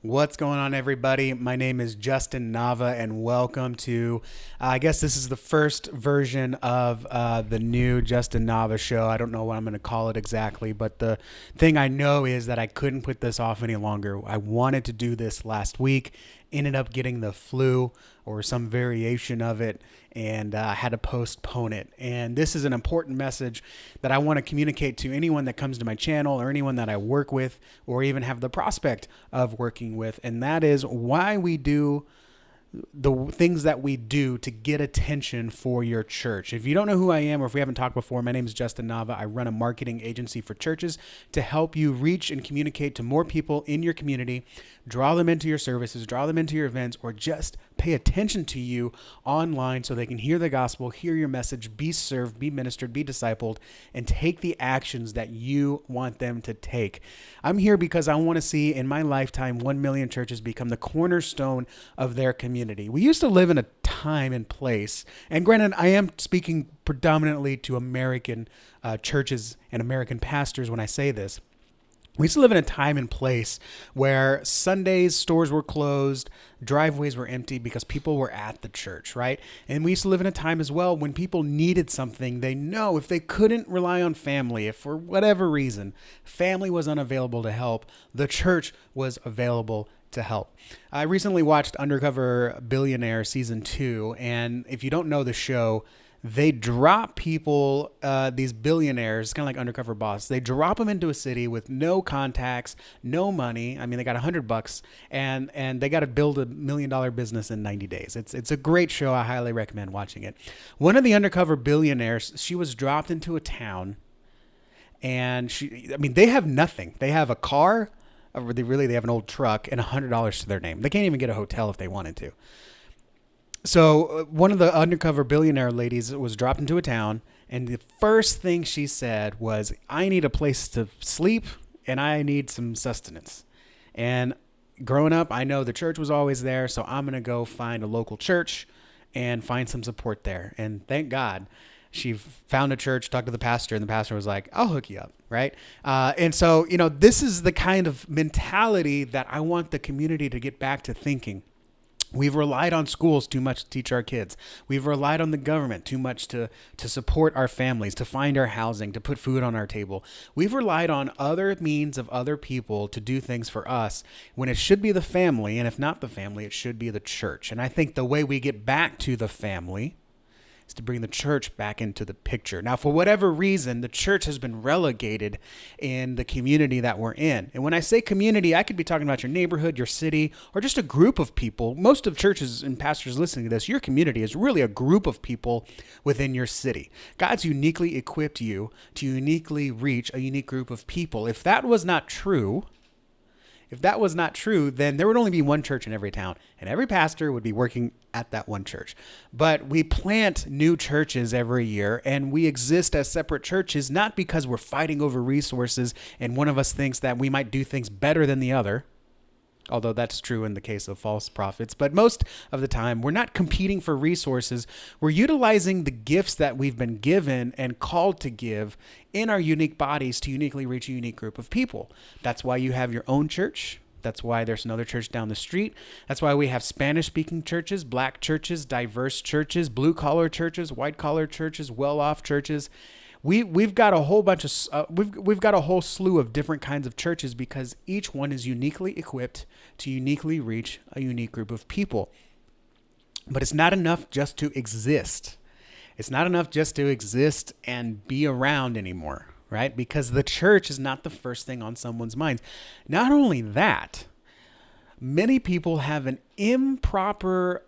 What's going on, everybody? My name is Justin Nava, and welcome to, I guess this is the first version of the new Justin Nava show. I don't know what I'm going to call it exactly, but the thing I know is that I couldn't put this off any longer. I wanted to do this last week, ended up getting the flu or some variation of it, and had to postpone it. And this is an important message that I want to communicate to anyone that comes to my channel or anyone that I work with or even have the prospect of working with. And that is why we do the things that we do to get attention for your church. If you don't know who I am, or if we haven't talked before, my name is Justin Nava. I run a marketing agency for churches to help you reach and communicate to more people in your community, draw them into your services, draw them into your events, or just pay attention to you online so they can hear the gospel, hear your message, be served, be ministered, be discipled, and take the actions that you want them to take. I'm here because I want to see in my lifetime 1 million churches become the cornerstone of their community. We used to live in a time and place, and granted, I am speaking predominantly to American churches and American pastors when I say this. We used to live in a time and place where Sundays stores were closed, driveways were empty because people were at the church, right? And we used to live in a time as well when people needed something. They know if they couldn't rely on family, if for whatever reason family was unavailable to help, the church was available to help. I recently watched Undercover Billionaire season 2, and if you don't know the show, they drop people, these billionaires, kind of like undercover boss. They drop them into a city with no contacts, no money. I mean, they got $100 and they got to build $1 million business in 90 days. It's a great show. I highly recommend watching it. One of the undercover billionaires, she was dropped into a town, and they have nothing. They have a car, or they have an old truck and $100 to their name. They can't even get a hotel if they wanted to. So one of the undercover billionaire ladies was dropped into a town, and the first thing she said was, I need a place to sleep and I need some sustenance. And growing up, I know the church was always there, so I'm going to go find a local church and find some support there. And thank God she found a church, talked to the pastor, and the pastor was like, I'll hook you up, right? And so, this is the kind of mentality that I want the community to get back to thinking. We've relied on schools too much to teach our kids. We've relied on the government too much to support our families, to find our housing, to put food on our table. We've relied on other means of other people to do things for us when it should be the family. And if not the family, it should be the church. And I think the way we get back to the family is to bring the church back into the picture. Now, for whatever reason, the church has been relegated in the community that we're in. And when I say community, I could be talking about your neighborhood, your city, or just a group of people. Most of churches and pastors listening to this, your community is really a group of people within your city. God's uniquely equipped you to uniquely reach a unique group of people. If that was not true, then there would only be one church in every town, and every pastor would be working at that one church. But we plant new churches every year, and we exist as separate churches, not because we're fighting over resources and one of us thinks that we might do things better than the other, although that's true in the case of false prophets. But most of the time, we're not competing for resources. We're utilizing the gifts that we've been given and called to give in our unique bodies to uniquely reach a unique group of people. That's why you have your own church. That's why there's another church down the street. That's why we have Spanish-speaking churches, black churches, diverse churches, blue-collar churches, white-collar churches, well-off churches. We've got a whole bunch of we've got a whole slew of different kinds of churches because each one is uniquely equipped to uniquely reach a unique group of people. But it's not enough just to exist. It's not enough just to exist and be around anymore, right? Because the church is not the first thing on someone's minds. Not only that, many people have an improper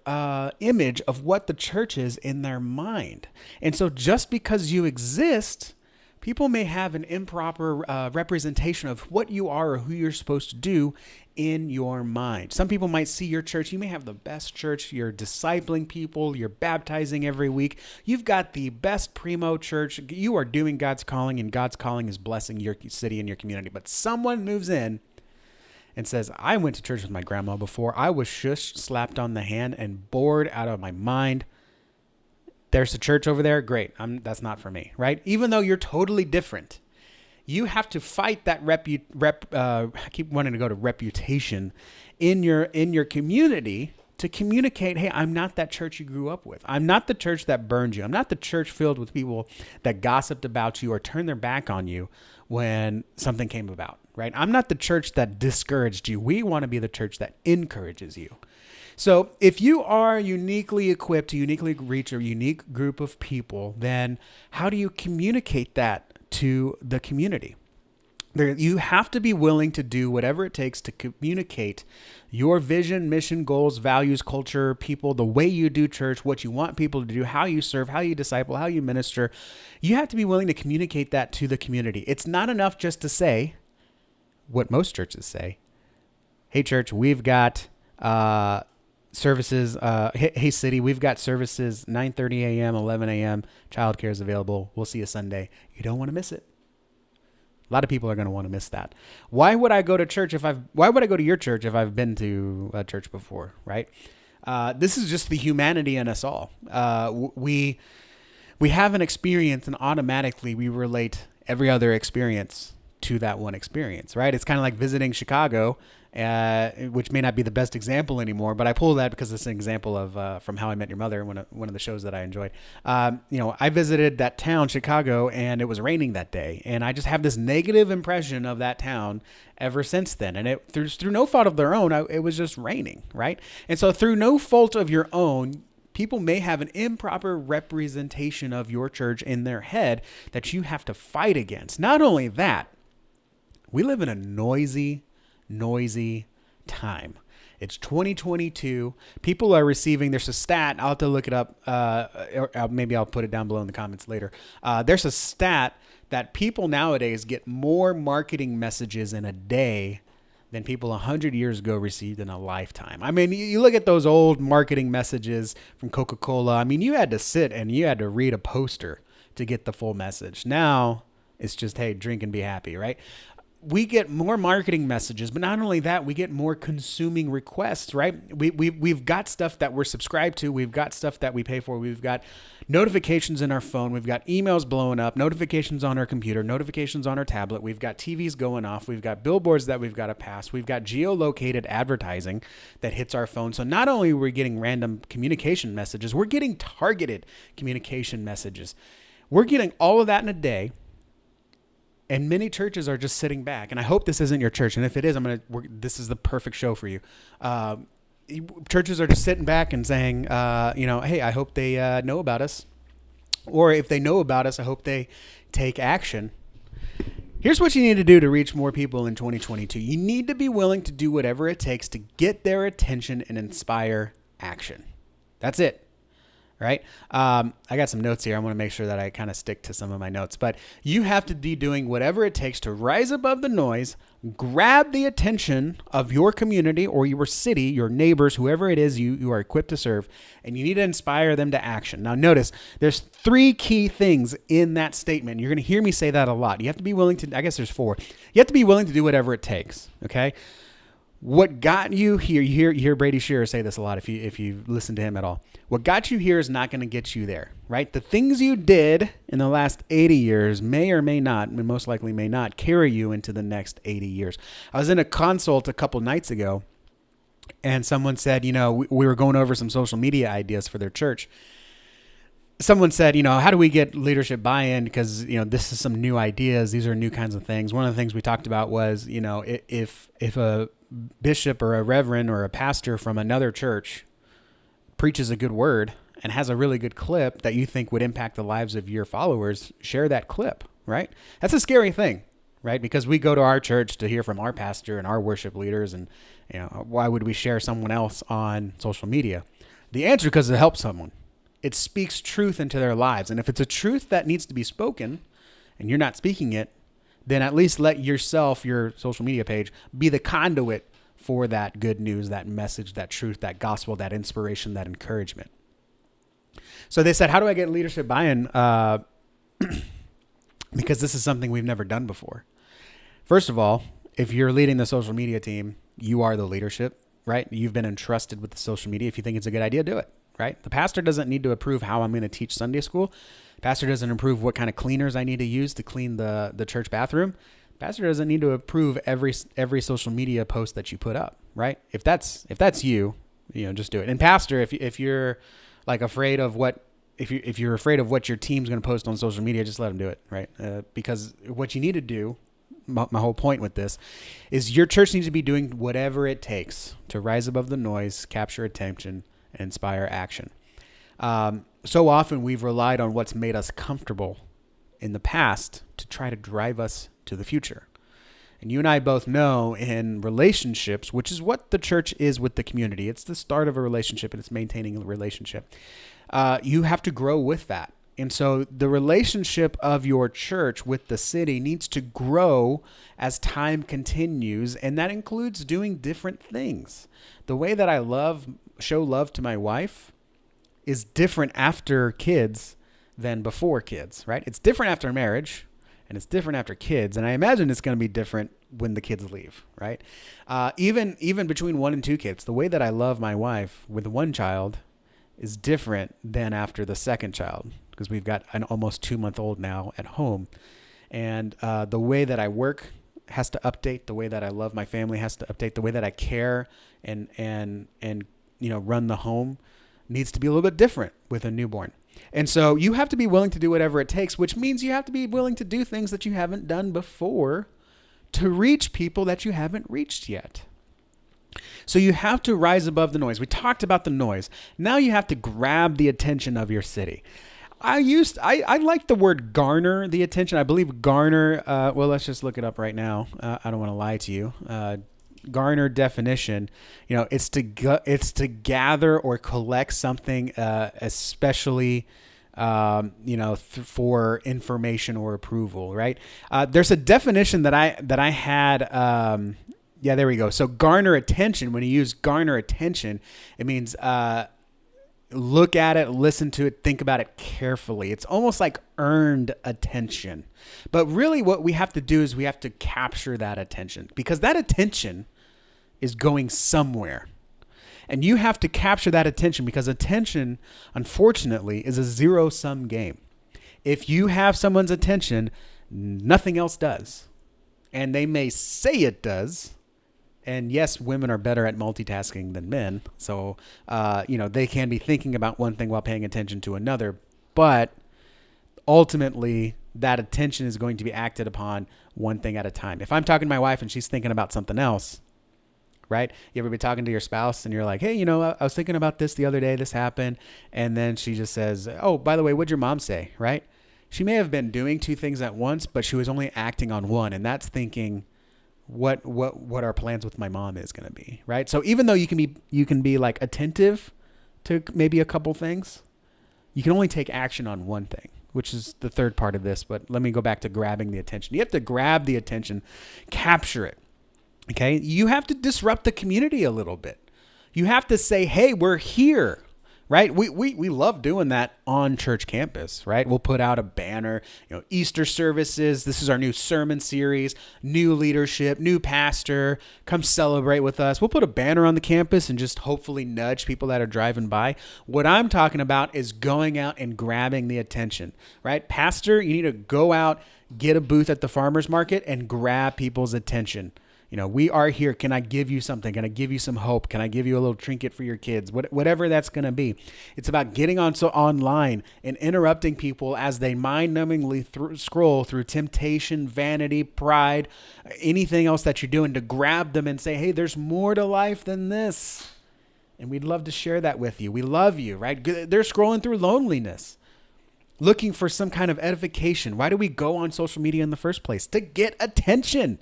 image of what the church is in their mind. And so just because you exist, people may have an improper representation of what you are or who you're supposed to do in your mind. Some people might see your church. You may have the best church. You're discipling people. You're baptizing every week. You've got the best primo church. You are doing God's calling, and God's calling is blessing your city and your community. But someone moves in and says, I went to church with my grandma before. I was shushed, slapped on the hand, and bored out of my mind. There's a church over there. Great. That's not for me, right? Even though you're totally different. You have to fight that I keep wanting to go to reputation in your community to communicate, hey, I'm not that church you grew up with. I'm not the church that burned you. I'm not the church filled with people that gossiped about you or turned their back on you when something came about, right? I'm not the church that discouraged you. We want to be the church that encourages you. So if you are uniquely equipped to uniquely reach a unique group of people, then how do you communicate that to the community? You have to be willing to do whatever it takes to communicate your vision, mission, goals, values, culture, people, the way you do church, what you want people to do, how you serve, how you disciple, how you minister. You have to be willing to communicate that to the community. It's not enough just to say what most churches say. Hey, church, we've got services. Hey, city, we've got services 9:30 a.m., 11 a.m. Childcare is available. We'll see you Sunday. You don't want to miss it. A lot of people are going to want to miss that. Why would I go to church why would I go to your church if I've been to a church before, right? This is just the humanity in us all. We have an experience and automatically we relate every other experience to that one experience, right? It's kind of like visiting Chicago, which may not be the best example anymore, but I pull that because it's an example of from How I Met Your Mother, one of the shows that I enjoyed. I visited that town, Chicago, and it was raining that day, and I just have this negative impression of that town ever since then. And it through no fault of their own, it was just raining, right? And so through no fault of your own, people may have an improper representation of your church in their head that you have to fight against. Not only that, we live in a noisy time. It's 2022. People are receiving, there's a stat, I'll have to look it up, or maybe I'll put it down below in the comments later. There's a stat that people nowadays get more marketing messages in a day than people 100 years ago received in a lifetime. I mean, you look at those old marketing messages from Coca-Cola. I mean, you had to sit and you had to read a poster to get the full message. Now it's just, hey, drink and be happy, right? We get more marketing messages, but not only that, we get more consuming requests, right? We've got stuff that we're subscribed to. We've got stuff that we pay for. We've got notifications in our phone. We've got emails blowing up, notifications on our computer, notifications on our tablet. We've got TVs going off. We've got billboards that we've got to pass. We've got geolocated advertising that hits our phone. So not only are we getting random communication messages, we're getting targeted communication messages. We're getting all of that in a day. And many churches are just sitting back. And I hope this isn't your church. And if it is, this is the perfect show for you. Churches are just sitting back and saying, hey, I hope they know about us. Or if they know about us, I hope they take action. Here's what you need to do to reach more people in 2022. You need to be willing to do whatever it takes to get their attention and inspire action. That's it. Right? I got some notes here. I want to make sure that I kind of stick to some of my notes, but you have to be doing whatever it takes to rise above the noise, grab the attention of your community or your city, your neighbors, whoever it is you are equipped to serve, and you need to inspire them to action. Now notice there's 3 key things in that statement. You're going to hear me say that a lot. You have to be willing to, I guess there's 4. You have to be willing to do whatever it takes. Okay. What got you here, you hear Brady Shearer say this a lot if you listen to him at all. What got you here is not going to get you there, right? The things you did in the last 80 years may or may not, and most likely may not, carry you into the next 80 years. I was in a consult a couple nights ago, and someone said, we were going over some social media ideas for their church. Someone said, how do we get leadership buy-in? Because, this is some new ideas. These are new kinds of things. One of the things we talked about was, if a bishop or a reverend or a pastor from another church preaches a good word and has a really good clip that you think would impact the lives of your followers, share that clip, right? That's a scary thing, right? Because we go to our church to hear from our pastor and our worship leaders, and why would we share someone else on social media? The answer, because it helps someone. It speaks truth into their lives. And if it's a truth that needs to be spoken and you're not speaking it, then at least let yourself, your social media page, be the conduit for that good news, that message, that truth, that gospel, that inspiration, that encouragement. So they said, how do I get leadership buy-in? Because this is something we've never done before. First of all, if you're leading the social media team, you are the leadership, right? You've been entrusted with the social media. If you think it's a good idea, do it, right? The pastor doesn't need to approve how I'm going to teach Sunday school. Pastor doesn't approve what kind of cleaners I need to use to clean the church bathroom. Pastor doesn't need to approve every social media post that you put up, right? If that's you, just do it. And pastor, if you're like afraid of what, if you're afraid of what your team's going to post on social media, just let them do it, right? Because what you need to do, my whole point with this, is your church needs to be doing whatever it takes to rise above the noise, capture attention, and inspire action. So often we've relied on what's made us comfortable in the past to try to drive us to the future. And you and I both know in relationships, which is what the church is with the community, it's the start of a relationship and it's maintaining a relationship. You have to grow with that. And so the relationship of your church with the city needs to grow as time continues. And that includes doing different things. The way that I show love to my wife is different after kids than before kids, right? It's different after marriage and it's different after kids. And I imagine it's going to be different when the kids leave, right? Even between 1 and 2 kids, the way that I love my wife with one child is different than after the second child, because we've got an almost 2-month-old now at home. And the way that I work has to update. The way that I love my family has to update. The way that I care and run the home needs to be a little bit different with a newborn. And so you have to be willing to do whatever it takes, which means you have to be willing to do things that you haven't done before to reach people that you haven't reached yet. So you have to rise above the noise. We talked about the noise. Now you have to grab the attention of your city. I like the word garner the attention. I believe garner, well, let's just look it up right now. I don't want to lie to you. Garner definition, it's to gather or collect something, especially, for information or approval, right? There's a definition that I had, yeah, there we go. So garner attention, when you use garner attention, it means, look at it, listen to it, think about it carefully. It's almost like earned attention. But really what we have to do is we have to capture that attention, because that attention is going somewhere. And you have to capture that attention, because attention, unfortunately, is a zero-sum game. If you have someone's attention, nothing else does. And they may say it does. And yes, women are better at multitasking than men. So, they can be thinking about one thing while paying attention to another. But ultimately, that attention is going to be acted upon one thing at a time. If I'm talking to my wife and she's thinking about something else, right? You ever be talking to your spouse and you're like, hey, I was thinking about this the other day, this happened. And then she just says, oh, by the way, what'd your mom say, right? She may have been doing 2 things at once, but she was only acting on one. And that's thinking what our plans with my mom is going to be, right? So even though you can be like attentive to maybe a couple things, you can only take action on one thing, which is the third part of this. But let me go back to grabbing the attention. You have to grab the attention, capture it. Okay. You have to disrupt the community a little bit. You have to say, hey, we're here, right? We love doing that on church campus, right? We'll put out a banner, Easter services. This is our new sermon series, new leadership, new pastor, come celebrate with us. We'll put a banner on the campus and just hopefully nudge people that are driving by. What I'm talking about is going out and grabbing the attention, right? Pastor, you need to go out, get a booth at the farmer's market and grab people's attention. We are here. Can I give you something? Can I give you some hope? Can I give you a little trinket for your kids? Whatever that's going to be. It's about getting online and interrupting people as they mind-numbingly scroll through temptation, vanity, pride, anything else that you're doing, to grab them and say, hey, there's more to life than this. And we'd love to share that with you. We love you, right? They're scrolling through loneliness, looking for some kind of edification. Why do we go on social media in the first place? To get attention.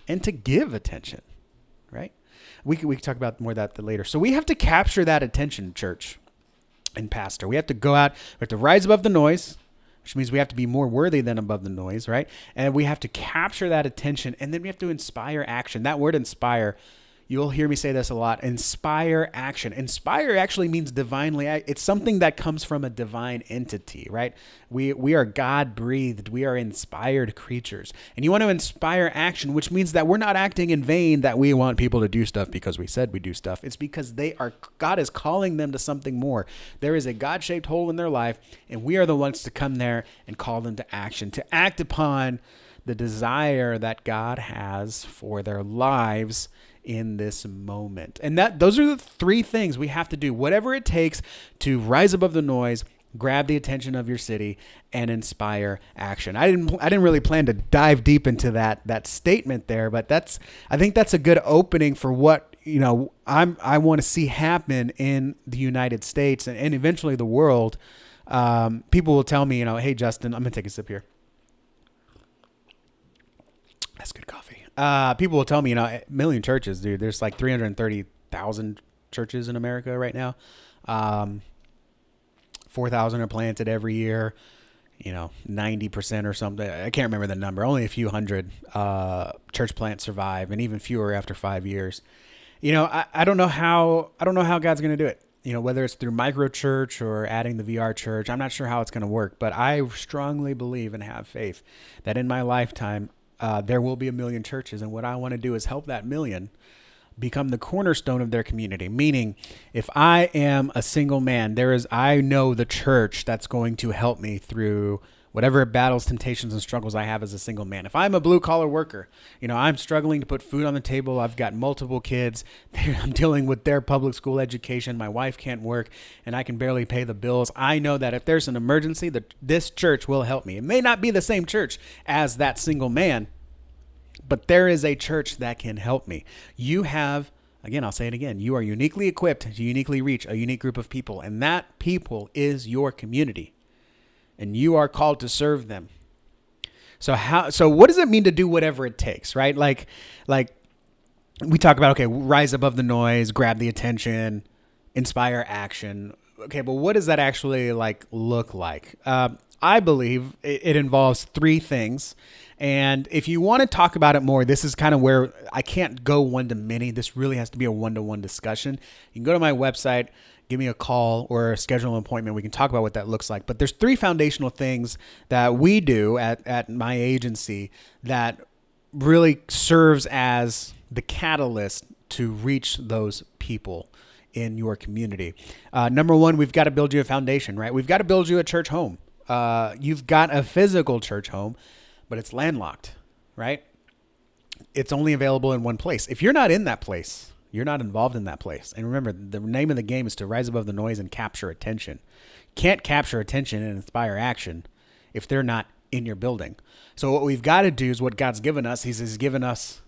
And to give attention, right? We can talk about more of that later. So we have to capture that attention, church and pastor. We have to go out. We have to rise above the noise, which means we have to be more worthy than above the noise, right? And we have to capture that attention, and then we have to inspire action. That word inspire, You'll hear me say this a lot. Inspire action. Inspire actually means divinely. It's something that comes from a divine entity, right? We are God breathed. We are inspired creatures. And you want to inspire action, which means that we're not acting in vain, that we want people to do stuff because we said we do stuff. It's because God is calling them to something more. There is a God-shaped hole in their life, and we are the ones to come there and call them to action, to act upon the desire that God has for their lives in this moment. And those are the three things we have to do. Whatever it takes to rise above the noise, grab the attention of your city, and inspire action. I didn't really plan to dive deep into that statement there, but I think that's a good opening for what I want to see happen in the United States and eventually the world. People will tell me, hey Justin, I'm gonna take a sip here. That's good coffee. People will tell me, a million churches, dude. There's like 330,000 churches in America right now. 4,000 are planted every year. 90% or something. I can't remember the number. Only a few hundred church plants survive, and even fewer after 5 years. I don't know how God's going to do it. Whether it's through micro church or adding the VR church, I'm not sure how it's going to work. But I strongly believe and have faith that in my lifetime, there will be a million churches. And what I want to do is help that million become the cornerstone of their community. Meaning, if I am a single man, I know the church that's going to help me through whatever battles, temptations, and struggles I have as a single man. If I'm a blue collar worker, I'm struggling to put food on the table. I've got multiple kids. I'm dealing with their public school education. My wife can't work and I can barely pay the bills. I know that if there's an emergency, this church will help me. It may not be the same church as that single man, but there is a church that can help me. I'll say it again, you are uniquely equipped to uniquely reach a unique group of people, and that people is your community, and you are called to serve them. So what does it mean to do whatever it takes, right? Like we talk about, okay, rise above the noise, grab the attention, inspire action. Okay, but what does that actually look like? I believe it involves three things. And if you want to talk about it more, this is kind of where I can't go one to many. This really has to be a one-to-one discussion. You can go to my website, give me a call or schedule an appointment. We can talk about what that looks like. But there's three foundational things that we do at my agency that really serves as the catalyst to reach those people in your community. Number one, we've got to build you a foundation, right? We've got to build you a church home. You've got a physical church home, but it's landlocked, right? It's only available in one place. If you're not in that place, you're not involved in that place. And remember, the name of the game is to rise above the noise and capture attention. Can't capture attention and inspire action if they're not in your building. So what we've got to do is what God's given us. He's given us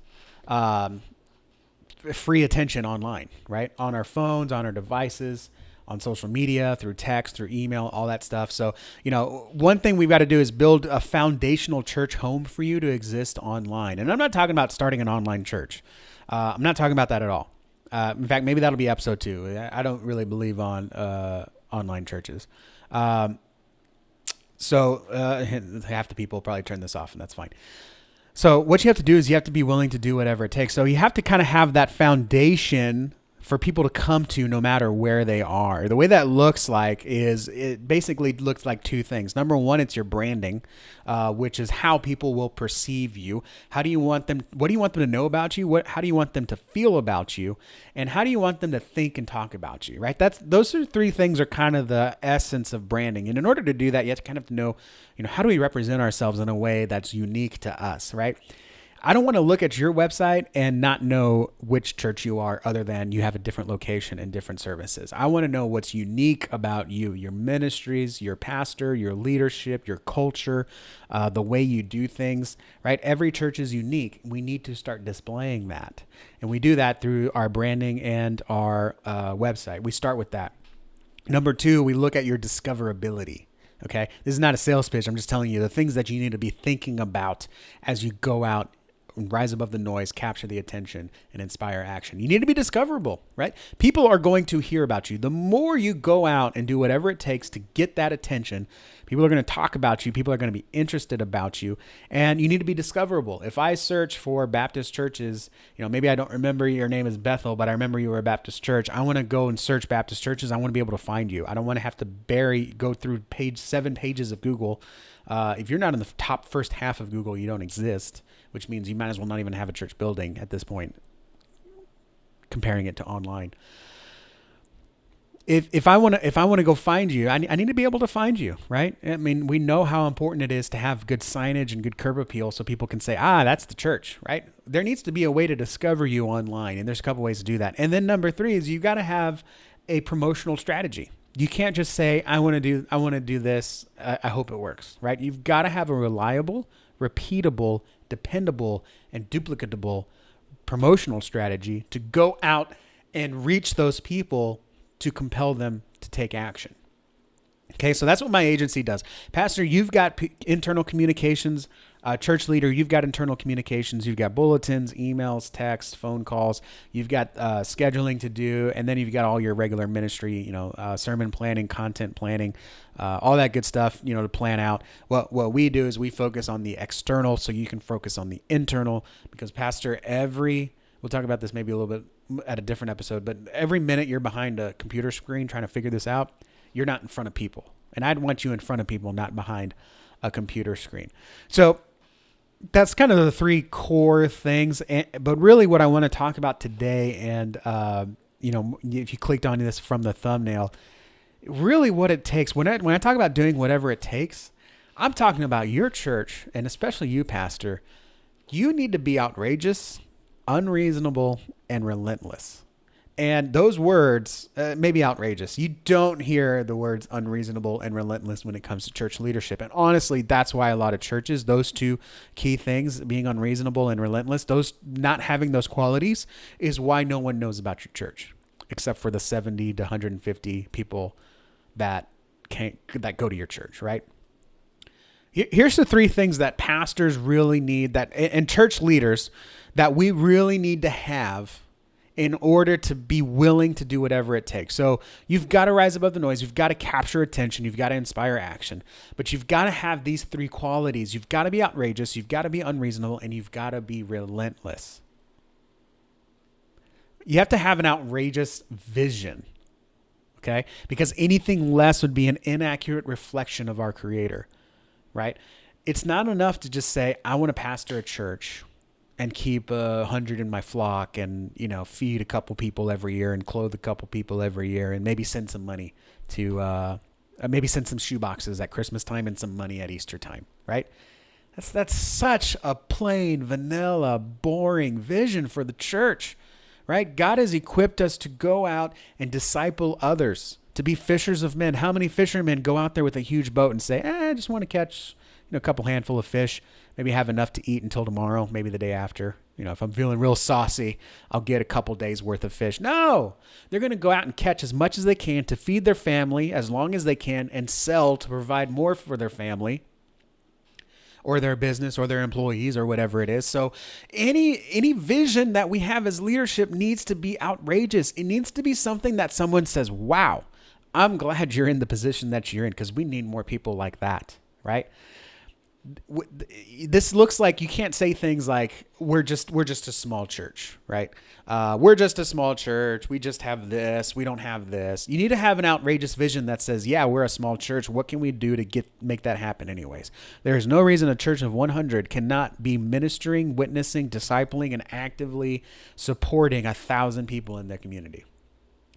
free attention online, right? On our phones, on our devices, on social media, through text, through email, all that stuff. So, one thing we've got to do is build a foundational church home for you to exist online. And I'm not talking about starting an online church. I'm not talking about that at all. In fact, maybe that'll be episode 2. I don't really believe on online churches. So half the people probably turn this off, and that's fine. So what you have to do is you have to be willing to do whatever it takes. So you have to kind of have that foundation for people to come to no matter where they are. The way that looks like is it basically looks like two things. Number one, it's your branding, which is how people will perceive you. What do you want them to know about you? How do you want them to feel about you? And how do you want them to think and talk about you, right? Those three things are kind of the essence of branding. And in order to do that, you have to kind of know, how do we represent ourselves in a way that's unique to us, right? I don't want to look at your website and not know which church you are other than you have a different location and different services. I want to know what's unique about you, your ministries, your pastor, your leadership, your culture, the way you do things, right? Every church is unique. We need to start displaying that. And we do that through our branding and our website. We start with that. Number 2, we look at your discoverability. Okay. This is not a sales pitch. I'm just telling you the things that you need to be thinking about as you go out rise above the noise, capture the attention, and inspire action. You need to be discoverable, right? People are going to hear about you. The more you go out and do whatever it takes to get that attention, people are going to talk about you. People are going to be interested about you, and you need to be discoverable. If I search for Baptist churches, maybe I don't remember your name is Bethel, but I remember you were a Baptist church. I want to go and search Baptist churches. I want to be able to find you. I don't want to have to go through 7 pages of Google. If you're not in the top first half of Google, you don't exist, which means you might as well not even have a church building at this point, comparing it to online. If I want to go find you, I need to be able to find you, right? I mean, we know how important it is to have good signage and good curb appeal so people can say, that's the church, right? There needs to be a way to discover you online, and there's a couple ways to do that. And then number 3 is you've got to have a promotional strategy. You can't just say, I want to do this. I hope it works, right? You've got to have a reliable, repeatable, dependable, and duplicatable promotional strategy to go out and reach those people to compel them to take action. Okay, so that's what my agency does. Pastor, you've got internal communications. Church leader, you've got internal communications. You've got bulletins, emails, texts, phone calls. You've got scheduling to do, and then you've got all your regular ministry, sermon planning, content planning, all that good stuff, to plan out. What we do is we focus on the external, so you can focus on the internal. Because Pastor, we'll talk about this maybe a little bit at a different episode, but every minute you're behind a computer screen trying to figure this out, you're not in front of people. And I'd want you in front of people, not behind a computer screen. So that's kind of the 3 core things. But really what I want to talk about today, and, if you clicked on this from the thumbnail, really what it takes, when I talk about doing whatever it takes, I'm talking about your church, and especially you, Pastor. You need to be outrageous, unreasonable, and relentless. And those words may be outrageous. You don't hear the words unreasonable and relentless when it comes to church leadership. And honestly, that's why a lot of churches, those 2 key things, being unreasonable and relentless, those not having those qualities, is why no one knows about your church, except for the 70 to 150 people that go to your church, right? Here's the 3 things that pastors really need, and church leaders, that we really need to have in order to be willing to do whatever it takes. So you've got to rise above the noise. You've got to capture attention. You've got to inspire action. But you've got to have these 3 qualities. You've got to be outrageous. You've got to be unreasonable. And you've got to be relentless. You have to have an outrageous vision. Okay? Because anything less would be an inaccurate reflection of our Creator. Right? It's not enough to just say, I want to pastor a church and keep 100 in my flock and, feed a couple people every year and clothe a couple people every year and maybe send some money to, maybe send some shoe boxes at Christmas time and some money at Easter time, right? That's such a plain, vanilla, boring vision for the church, right? God has equipped us to go out and disciple others, to be fishers of men. How many fishermen go out there with a huge boat and say, I just want to catch a couple handful of fish, maybe have enough to eat until tomorrow, maybe the day after. If I'm feeling real saucy, I'll get a couple days worth of fish. No, they're going to go out and catch as much as they can to feed their family as long as they can and sell to provide more for their family or their business or their employees or whatever it is. So any vision that we have as leadership needs to be outrageous. It needs to be something that someone says, wow, I'm glad you're in the position that you're in, because we need more people like that, right? This looks like you can't say things like we're just a small church, right? We're just a small church. We just have this. We don't have this. You need to have an outrageous vision that says, yeah, we're a small church. What can we do to make that happen anyways? There's no reason a church of 100 cannot be ministering, witnessing, discipling, and actively supporting 1,000 people in their community.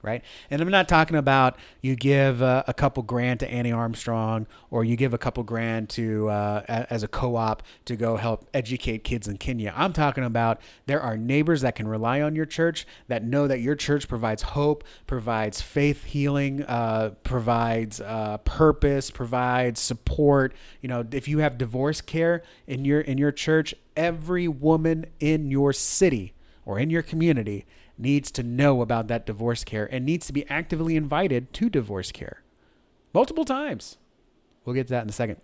Right? And I'm not talking about you give a couple grand to Annie Armstrong, or you give a couple grand to as a co-op to go help educate kids in Kenya. I'm talking about there are neighbors that can rely on your church, that know that your church provides hope, provides faith healing, provides purpose, provides support. If you have divorce care in your church, every woman in your city or in your community needs to know about that divorce care and needs to be actively invited to divorce care multiple times. We'll get to that in a second.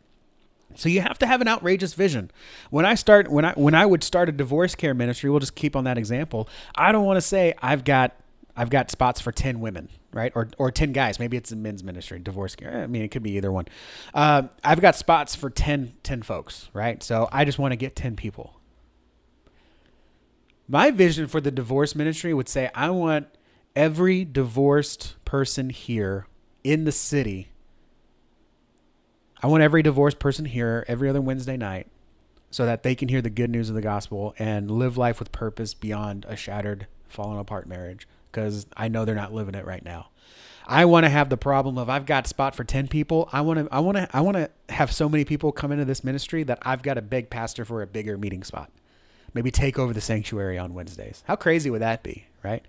So you have to have an outrageous vision. When I would start a divorce care ministry, we'll just keep on that example. I don't want to say I've got spots for 10 women, right? Or 10 guys. Maybe it's a men's ministry, divorce care. I mean, it could be either one. I've got spots for 10 folks, right? So I just want to get 10 people. My vision for the divorce ministry would say, I want every divorced person here in the city. I want every divorced person here every other Wednesday night so that they can hear the good news of the gospel and live life with purpose beyond a shattered, fallen apart marriage, because I know they're not living it right now. I want to have the problem of I've got a spot for 10 people. I want to have so many people come into this ministry that I've got to beg pastor for a bigger meeting spot. Maybe take over the sanctuary on Wednesdays. How crazy would that be, right?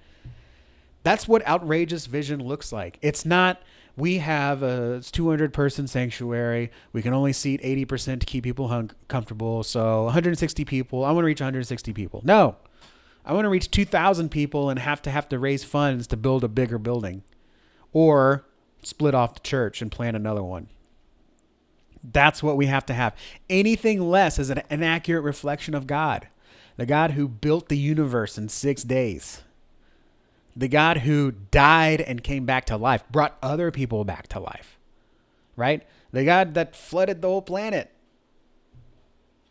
That's what outrageous vision looks like. It's not, we have a 200-person sanctuary. We can only seat 80% to keep people comfortable. So 160 people. I want to reach 160 people. No, I want to reach 2,000 people and have to raise funds to build a bigger building or split off the church and plant another one. That's what we have to have. Anything less is an inaccurate reflection of God, the God who built the universe in 6 days. The God who died and came back to life, brought other people back to life, right? The God that flooded the whole planet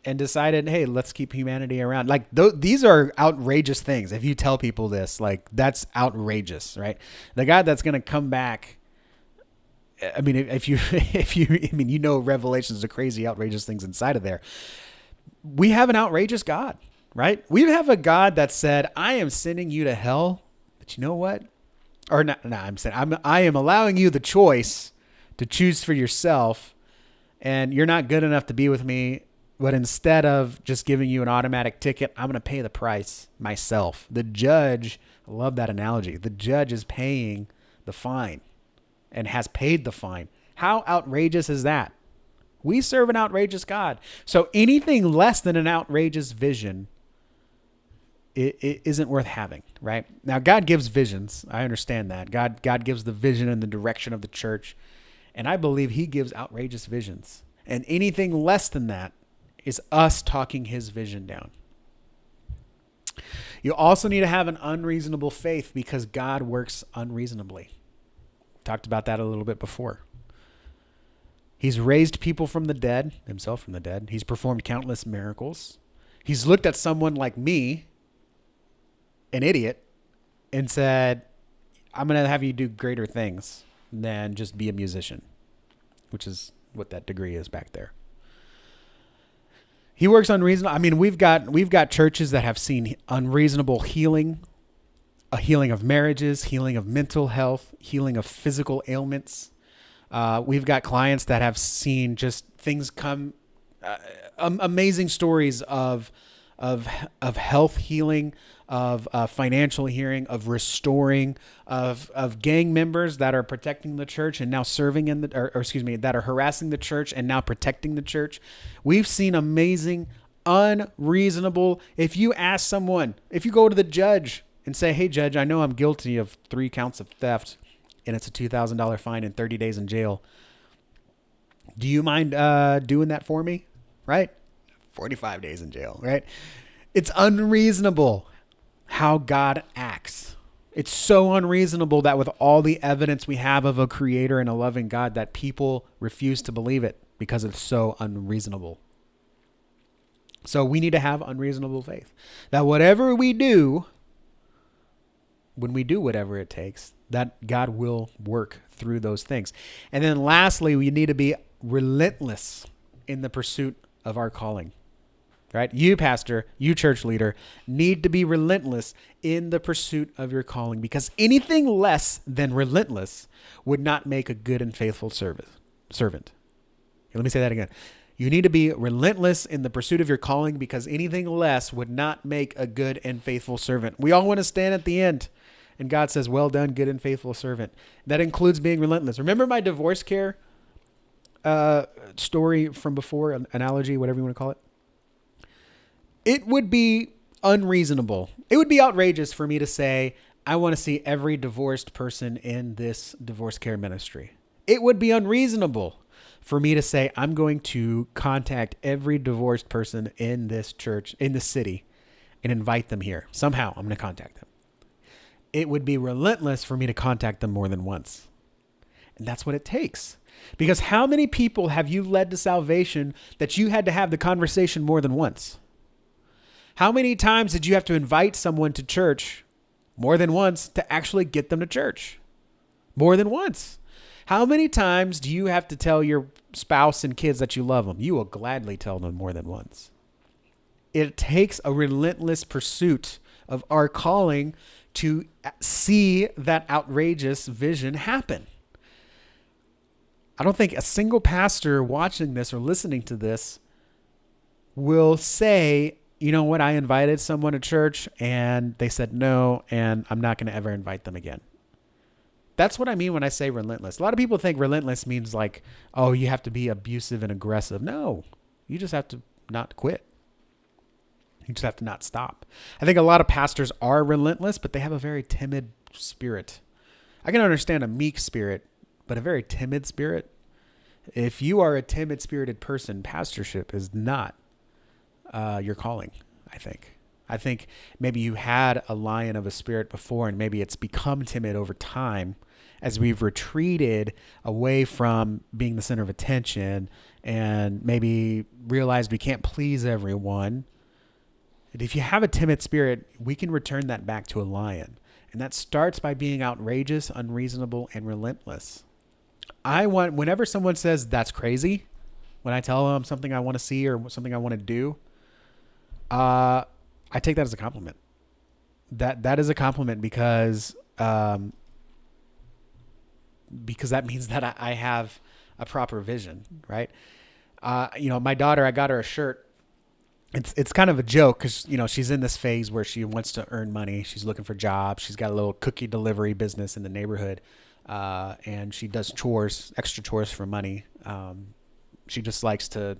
and decided, hey, let's keep humanity around. Like these are outrageous things. If you tell people this, like that's outrageous, right? The God that's going to come back. I mean, Revelation's the crazy, outrageous things inside of there. We have an outrageous God, right? We have a God that said, I am sending you to hell. But you know what? Or not, I'm saying I am allowing you the choice to choose for yourself, and you're not good enough to be with me. But instead of just giving you an automatic ticket, I'm going to pay the price myself. The judge, I love that analogy. The judge is paying the fine and has paid the fine. How outrageous is that? We serve an outrageous God. So anything less than an outrageous vision, it isn't worth having, right? Now, God gives visions. I understand that. God gives the vision and the direction of the church. And I believe he gives outrageous visions. And anything less than that is us talking his vision down. You also need to have an unreasonable faith because God works unreasonably. Talked about that a little bit before. He's raised people from the dead, himself from the dead. He's performed countless miracles. He's looked at someone like me, an idiot, and said, I'm going to have you do greater things than just be a musician, which is what that degree is back there. He works unreasonable. I mean, we've got churches that have seen unreasonable healing, a healing of marriages, healing of mental health, healing of physical ailments. We've got clients that have seen just things come, amazing stories of health healing, of financial healing, of restoring, of gang members that are protecting the church and now serving in that are harassing the church and now protecting the church. We've seen amazing, unreasonable. If you ask someone, if you go to the judge and say, hey, judge, I know I'm guilty of 3 counts of theft and it's a $2,000 fine and 30 days in jail. Do you mind doing that for me? Right? 45 days in jail, right? It's unreasonable how God acts. It's so unreasonable that with all the evidence we have of a creator and a loving God that people refuse to believe it because it's so unreasonable. So we need to have unreasonable faith that whatever we do, when we do whatever it takes, that God will work through those things. And then lastly, we need to be relentless in the pursuit of our calling. Right? You, pastor, you, church leader, need to be relentless in the pursuit of your calling because anything less than relentless would not make a good and faithful servant. Let me say that again. You need to be relentless in the pursuit of your calling because anything less would not make a good and faithful servant. We all want to stand at the end and God says, well done, good and faithful servant. That includes being relentless. Remember my divorce care story from before, an analogy, whatever you want to call it? It would be unreasonable. It would be outrageous for me to say, I want to see every divorced person in this divorce care ministry. It would be unreasonable for me to say, I'm going to contact every divorced person in this church, in this city, and invite them here. Somehow I'm going to contact them. It would be relentless for me to contact them more than once. And that's what it takes. Because how many people have you led to salvation that you had to have the conversation more than once? How many times did you have to invite someone to church more than once to actually get them to church? More than once. How many times do you have to tell your spouse and kids that you love them? You will gladly tell them more than once. It takes a relentless pursuit of our calling to see that outrageous vision happen. I don't think a single pastor watching this or listening to this will say, you know what, I invited someone to church and they said no, and I'm not going to ever invite them again. That's what I mean when I say relentless. A lot of people think relentless means like, oh, you have to be abusive and aggressive. No, you just have to not quit. You just have to not stop. I think a lot of pastors are relentless, but they have a very timid spirit. I can understand a meek spirit, but a very timid spirit. If you are a timid spirited person, pastorship is not your calling, I think. I think maybe you had a lion of a spirit before, and maybe it's become timid over time as we've retreated away from being the center of attention and maybe realized we can't please everyone. And if you have a timid spirit, we can return that back to a lion. And that starts by being outrageous, unreasonable, and relentless. Whenever someone says that's crazy, when I tell them something I want to see or something I want to do, I take that as a compliment. That is a compliment because that means that I have a proper vision, right? My daughter, I got her a shirt. It's kind of a joke because, she's in this phase where she wants to earn money. She's looking for jobs. She's got a little cookie delivery business in the neighborhood. And she does extra chores for money. She just likes to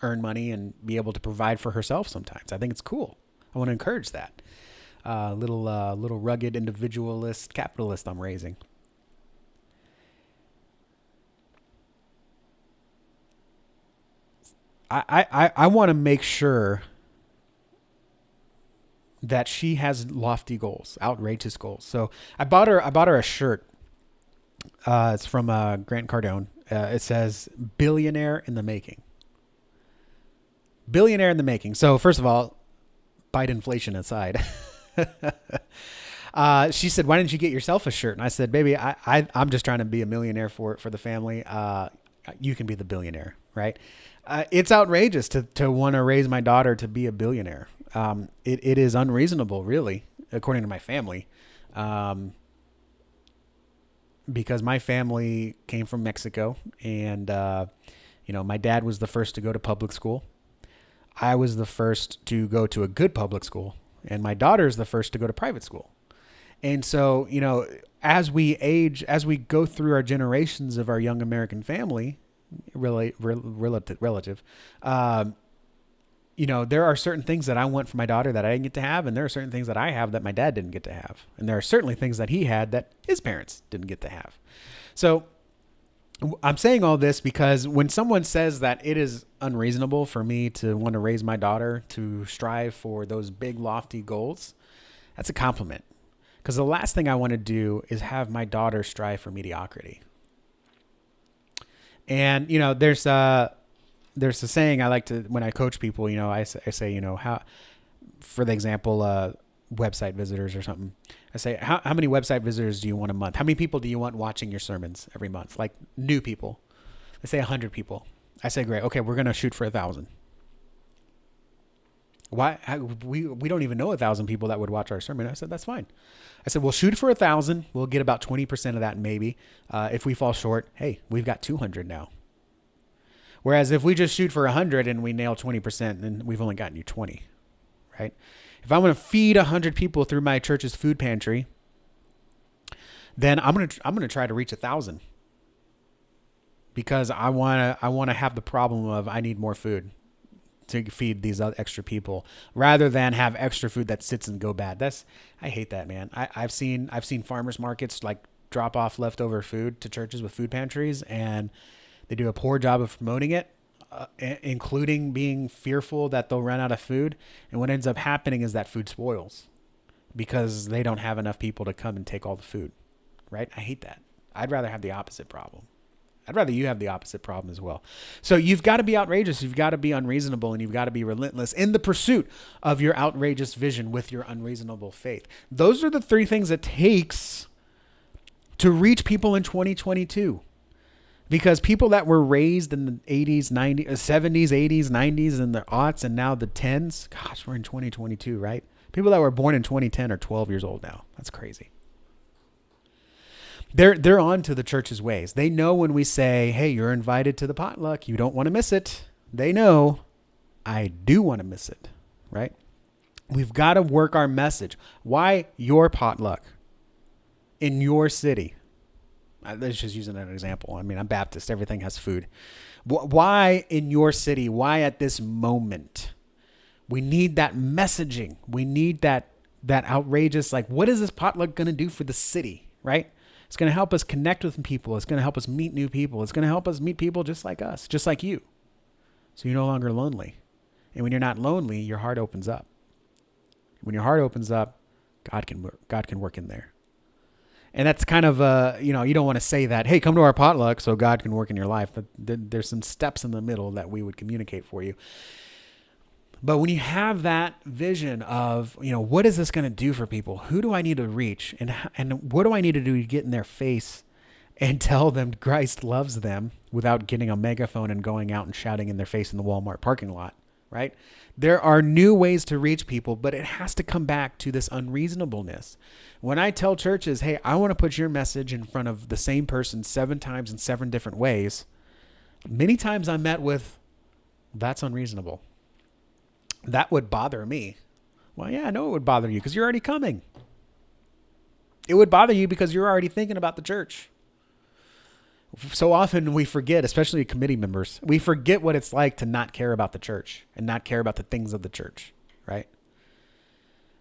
earn money and be able to provide for herself sometimes. I think it's cool. I want to encourage that. Little rugged individualist capitalist I'm raising. I want to make sure that she has lofty goals, outrageous goals. So I bought her a shirt. It's from Grant Cardone. It says "Billionaire in the Making." Billionaire in the making. So first of all, bite inflation aside, she said, "Why didn't you get yourself a shirt?" And I said, "Baby, I'm just trying to be a millionaire for the family. You can be the billionaire, right?" It's outrageous to want to raise my daughter to be a billionaire. It is unreasonable, really, according to my family, because my family came from Mexico, and my dad was the first to go to public school. I was the first to go to a good public school, and my daughter is the first to go to private school. And so, as we age, as we go through our generations of our young American family, relative, there are certain things that I want for my daughter that I didn't get to have, and there are certain things that I have that my dad didn't get to have. And there are certainly things that he had that his parents didn't get to have. So I'm saying all this because when someone says that it is unreasonable for me to want to raise my daughter to strive for those big, lofty goals, that's a compliment. Because the last thing I want to do is have my daughter strive for mediocrity. And, there's a saying I like to, when I coach people, I say, how, for the example, website visitors or something. I say, how many website visitors do you want a month? How many people do you want watching your sermons every month? Like new people. I say 100 people. I say, great. Okay, we're going to shoot for 1,000. Why? We don't even know 1,000 people that would watch our sermon. I said, that's fine. I said, we'll shoot for 1,000. We'll get about 20% of that maybe. If we fall short, hey, we've got 200 now. Whereas if we just shoot for 100 and we nail 20%, then we've only gotten you 20, right? If I'm going to feed 100 people through my church's food pantry, then I'm going to try to reach 1,000 because I want to have the problem of I need more food to feed these other extra people rather than have extra food that sits and go bad. I hate that, man. I've seen farmers markets like drop off leftover food to churches with food pantries, and They do a poor job of promoting it, including being fearful that they'll run out of food. And what ends up happening is that food spoils because they don't have enough people to come and take all the food, right? I hate that. I'd rather have the opposite problem. I'd rather you have the opposite problem as well. So you've got to be outrageous. You've got to be unreasonable, and you've got to be relentless in the pursuit of your outrageous vision with your unreasonable faith. Those are the three things it takes to reach people in 2022. Because people that were raised in the 80s, 90s, 70s, 80s, 90s, and the aughts, and now the 10s, gosh, we're in 2022, right? People that were born in 2010 are 12 years old now. That's crazy. They're on to the church's ways. They know when we say, hey, you're invited to the potluck, you don't want to miss it. They know I do want to miss it, right? We've got to work our message. Why your potluck in your city? Let's just using an example. I mean, I'm Baptist. Everything has food. Why in your city? Why at this moment? We need that messaging. We need that outrageous, like, what is this potluck going to do for the city, right? It's going to help us connect with people. It's going to help us meet new people. It's going to help us meet people just like us, just like you. So you're no longer lonely. And when you're not lonely, your heart opens up. When your heart opens up, God can work in there. And that's kind of, you don't want to say that, hey, come to our potluck so God can work in your life. But there's some steps in the middle that we would communicate for you. But when you have that vision of, what is this going to do for people? Who do I need to reach? And what do I need to do to get in their face and tell them Christ loves them without getting a megaphone and going out and shouting in their face in the Walmart parking lot, right? There are new ways to reach people, but it has to come back to this unreasonableness. When I tell churches, hey, I want to put your message in front of the same person 7 times in 7 different ways, many times I'm met with, that's unreasonable. That would bother me. Well, yeah, I know it would bother you because you're already coming. It would bother you because you're already thinking about the church. So often we forget, especially committee members, we forget what it's like to not care about the church and not care about the things of the church, right?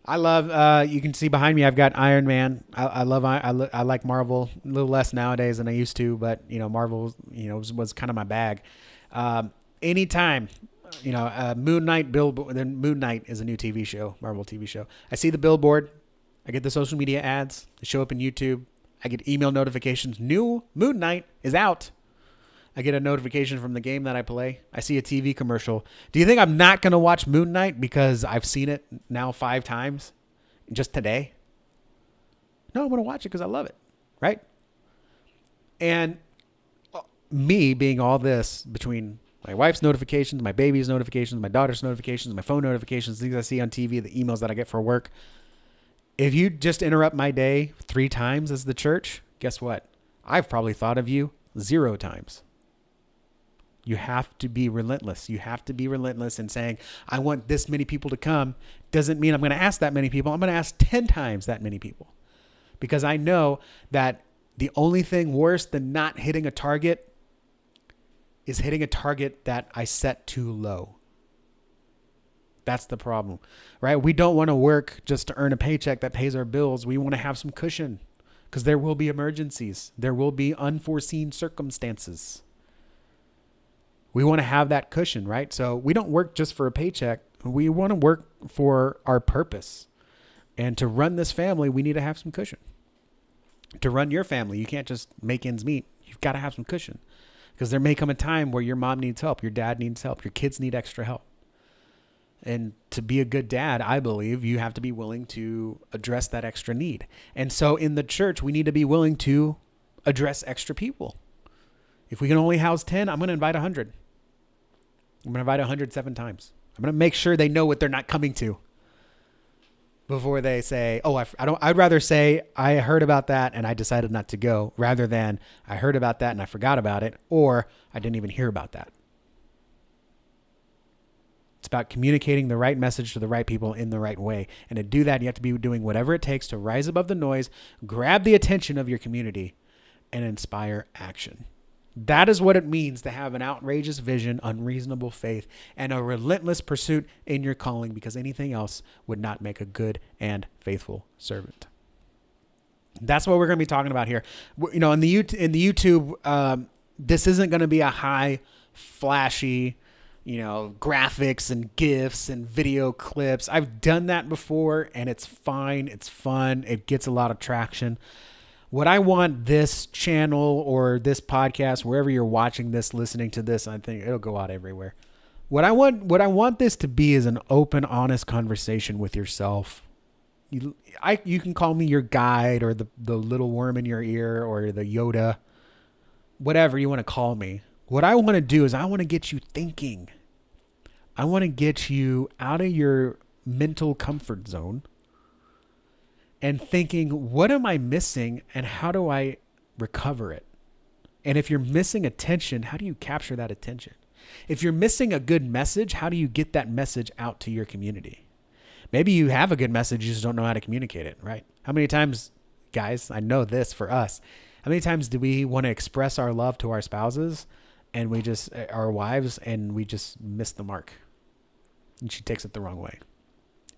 I love, you can see behind me, I've got Iron Man. I like Marvel a little less nowadays than I used to, but, Marvel, was kind of my bag. Anytime, Moon Knight billboard. Then Moon Knight is a new TV show, Marvel TV show. I see the billboard. I get the social media ads. They show up in YouTube. I get email notifications. New Moon Knight is out. I get a notification from the game that I play. I see a TV commercial. Do you think I'm not going to watch Moon Knight because I've seen it now 5 times just today? No, I'm going to watch it because I love it, right? And me being all this between my wife's notifications, my baby's notifications, my daughter's notifications, my phone notifications, things I see on TV, the emails that I get for work. If you just interrupt my day 3 times as the church, guess what? I've probably thought of you 0 times. You have to be relentless. You have to be relentless in saying, I want this many people to come. Doesn't mean I'm going to ask that many people. I'm going to ask 10 times that many people. Because I know that the only thing worse than not hitting a target is hitting a target that I set too low. That's the problem, right? We don't want to work just to earn a paycheck that pays our bills. We want to have some cushion because there will be emergencies. There will be unforeseen circumstances. We want to have that cushion, right? So we don't work just for a paycheck. We want to work for our purpose. And to run this family, we need to have some cushion. To run your family, you can't just make ends meet. You've got to have some cushion. Because there may come a time where your mom needs help, your dad needs help, your kids need extra help. And to be a good dad, I believe you have to be willing to address that extra need. And so in the church, we need to be willing to address extra people. If we can only house 10, I'm going to invite 100. I'm going to invite 100 7 times. I'm going to make sure they know what they're not coming to before they say, oh, I'd rather say I heard about that and I decided not to go rather than I heard about that and I forgot about it, or I didn't even hear about that. It's about communicating the right message to the right people in the right way. And to do that, you have to be doing whatever it takes to rise above the noise, grab the attention of your community, and inspire action. That is what it means to have an outrageous vision, unreasonable faith, and a relentless pursuit in your calling, because anything else would not make a good and faithful servant. That's what we're going to be talking about here. In the YouTube This isn't going to be a high, flashy, graphics and GIFs and video clips. I've done that before, and it's fine. It's fun. It gets a lot of traction. What I want this channel or this podcast, wherever you're watching this, listening to this, I think it'll go out everywhere. What I want this to be is an open, honest conversation with yourself. You can call me your guide or the little worm in your ear or the Yoda, whatever you want to call me. What I want to do is I want to get you thinking. I want to get you out of your mental comfort zone and thinking, what am I missing and how do I recover it? And if you're missing attention, how do you capture that attention? If you're missing a good message, how do you get that message out to your community? Maybe you have a good message, you just don't know how to communicate it, right? How many times, guys, I know this for us, how many times do we want to express our love to our spouses and our wives, and we just miss the mark? And she takes it the wrong way.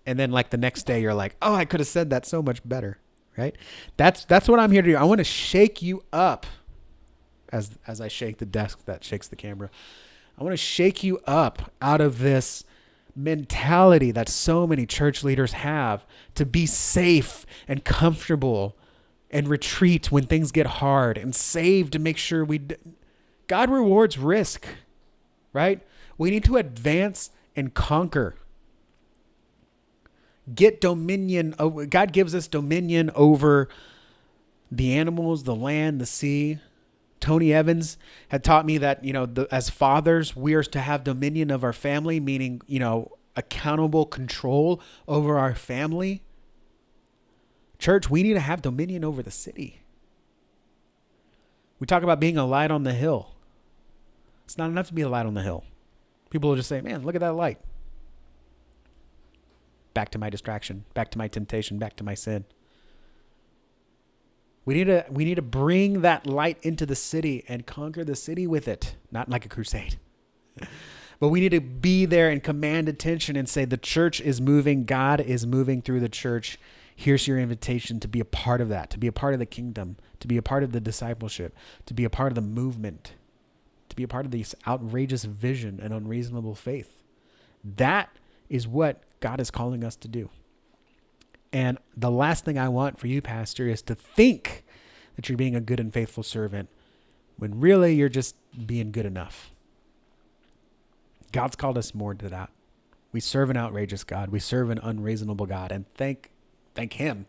And then like the next day you're like, oh, I could have said that so much better, right? That's what I'm here to do. I want to shake you up as I shake the desk that shakes the camera. I want to shake you up out of this mentality that so many church leaders have to be safe and comfortable and retreat when things get hard and save to make sure God rewards risk, right? We need to advance and conquer. Get dominion. God gives us dominion over the animals, the land, the sea. Tony Evans had taught me that, as fathers, we are to have dominion of our family, meaning, accountable control over our family. Church, we need to have dominion over the city. We talk about being a light on the hill. It's not enough to be a light on the hill. People will just say, man, look at that light. Back to my distraction, back to my temptation, back to my sin. We need to bring that light into the city and conquer the city with it. Not like a crusade. But we need to be there and command attention and say the church is moving. God is moving through the church. Here's your invitation to be a part of that, to be a part of the kingdom, to be a part of the discipleship, to be a part of the movement, to be a part of this outrageous vision and unreasonable faith. That is what God is calling us to do. And the last thing I want for you, Pastor, is to think that you're being a good and faithful servant when really you're just being good enough. God's called us more to that. We serve an outrageous God. We serve an unreasonable God. And thank him.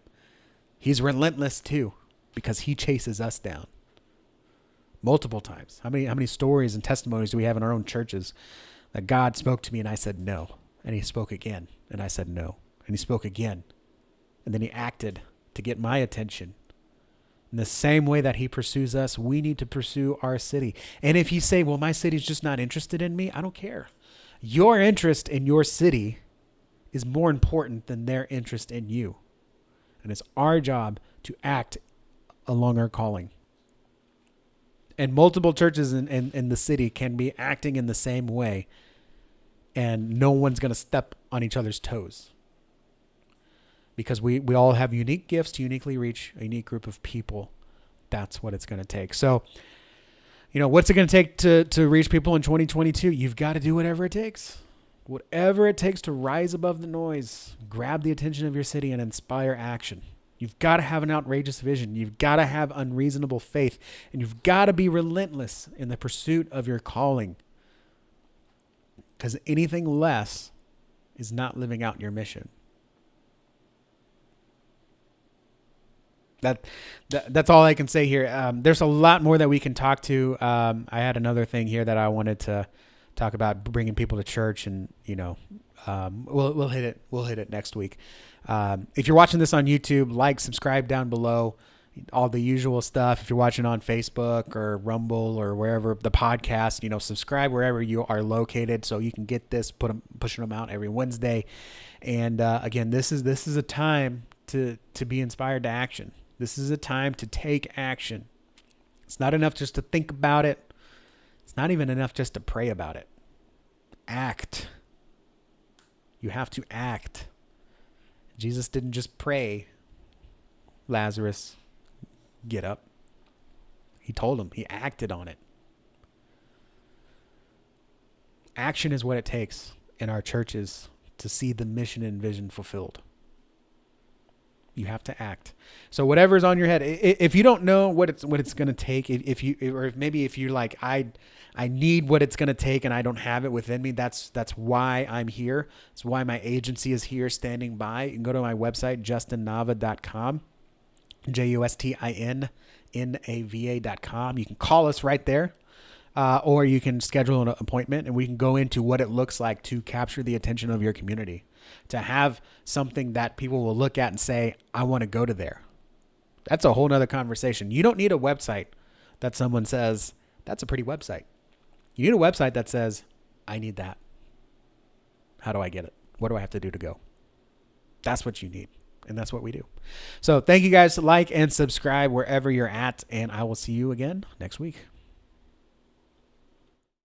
He's relentless too, because he chases us down multiple times. How many stories and testimonies do we have in our own churches that God spoke to me and I said no, and he spoke again and I said no, and he spoke again, and then he acted to get my attention. In the same way that he pursues us, we need to pursue our city. And if you say, well, my city's just not interested in me, I don't care. Your interest in your city is more important than their interest in you. And it's our job to act along our calling. And multiple churches in the city can be acting in the same way, and no one's going to step on each other's toes. Because we all have unique gifts to uniquely reach a unique group of people. That's what it's going to take. So, what's it going to take to reach people in 2022? You've got to do whatever it takes. Whatever it takes to rise above the noise, grab the attention of your city and inspire action. You've got to have an outrageous vision. You've got to have unreasonable faith. And you've got to be relentless in the pursuit of your calling. Because anything less is not living out your mission. That's all I can say here. There's a lot more that we can talk to. I had another thing here that I wanted to talk about, bringing people to church, and we'll hit it. We'll hit it next week. If you're watching this on YouTube, like, subscribe down below, all the usual stuff. If you're watching on Facebook or Rumble or wherever the podcast, subscribe wherever you are located so you can get this. Pushing them out every Wednesday. And again, this is a time to be inspired to action. This is a time to take action. It's not enough just to think about it. It's not even enough just to pray about it. Act. You have to act. Jesus didn't just pray, Lazarus, get up. He told him. He acted on it. Action is what it takes in our churches to see the mission and vision fulfilled. You have to act. So whatever's on your head, if you don't know what it's going to take, if you're like, I need what it's going to take and I don't have it within me, that's why I'm here. That's why my agency is here standing by. You can go to my website, justinnava.com, JUSTINNAVA.com. You can call us right there. Or you can schedule an appointment and we can go into what it looks like to capture the attention of your community, to have something that people will look at and say, I want to go to there. That's a whole nother conversation. You don't need a website that someone says, that's a pretty website. You need a website that says, I need that. How do I get it? What do I have to do to go? That's what you need. And that's what we do. So thank you guys. Like and subscribe wherever you're at. And I will see you again next week.